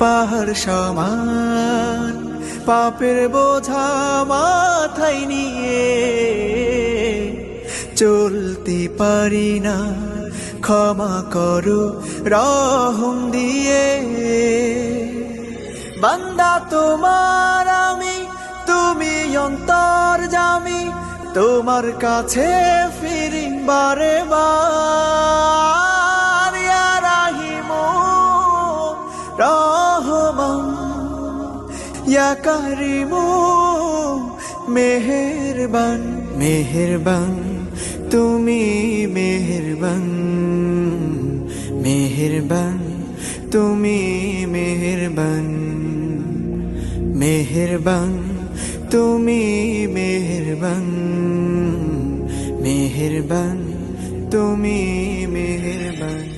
পাহাড় সমান পাপের বোঝা মাথায় নিয়ে চলতে পারি না, ক্ষমা করো রহম দিয়ে। বান্দা তোমার আমি, তুমি অন্তর্যামী, তোমার কাছে ফিরি বারে বার। ইয়া রাহিমু রহমান, ইয়া কারিমু মেহেরবান, মেহেরবান তুমি মেহেরবান, মেহেরবান তুমি মেহেরবান, মেহেরবান তুমি মেহেরবান, মেহেরবান তুমি মেহেরবান।